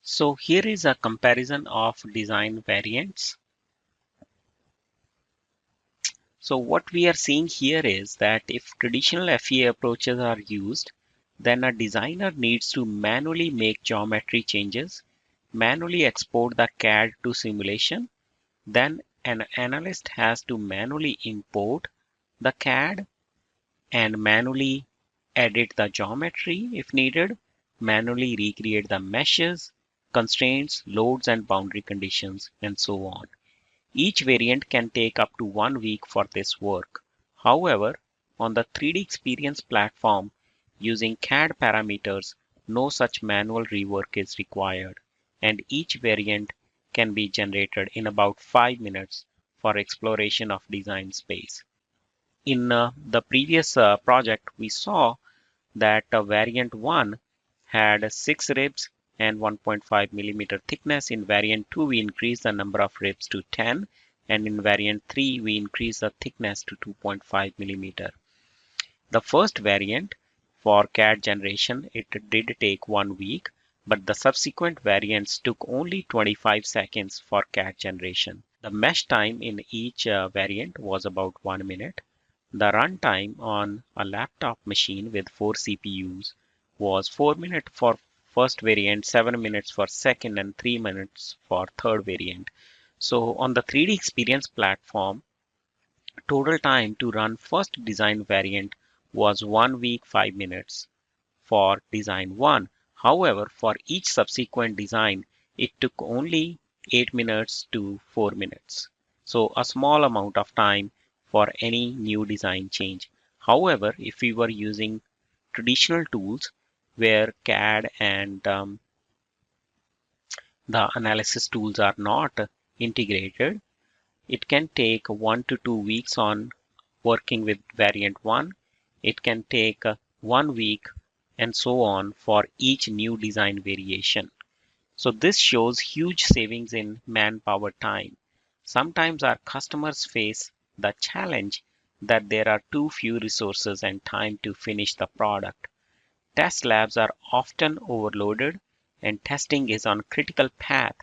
So here is a comparison of design variants. So what we are seeing here is that if traditional FEA approaches are used, then a designer needs to manually make geometry changes, manually export the CAD to simulation, then an analyst has to manually import the CAD and manually edit the geometry if needed, manually recreate the meshes, constraints, loads and boundary conditions, and so on. Each variant can take up to 1 week for this work. However, on the 3DEXPERIENCE platform, using CAD parameters, no such manual rework is required, and each variant can be generated in about 5 minutes for exploration of design space. In the previous project, we saw that variant 1 had 6 ribs and 1.5 millimeter thickness. In variant 2, we increased the number of ribs to 10, and in variant 3, we increased the thickness to 2.5 millimeter. The first variant for CAD generation, it did take 1 week, but the subsequent variants took only 25 seconds for CAD generation. The mesh time in each variant was about 1 minute. The runtime on a laptop machine with 4 CPUs was 4 minutes for first variant, 7 minutes for second, and 3 minutes for third variant. So on the 3DEXPERIENCE platform, total time to run first design variant was 1 week 5 minutes for design 1. However, for each subsequent design, it took only 8 minutes to 4 minutes. So a small amount of time for any new design change. However, if we were using traditional tools where CAD and the analysis tools are not integrated, it can take 1 to 2 weeks on working with variant 1. It can take 1 week and so on for each new design variation. So this shows huge savings in manpower time. Sometimes our customers face the challenge that there are too few resources and time to finish the product. Test labs are often overloaded and testing is on critical path,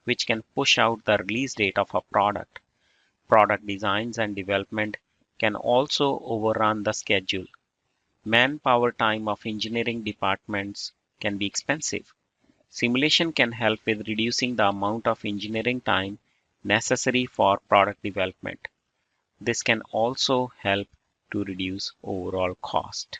which can push out the release date of a product. Product designs and development can also overrun the schedule. Manpower time of engineering departments can be expensive. Simulation can help with reducing the amount of engineering time necessary for product development. This can also help to reduce overall cost.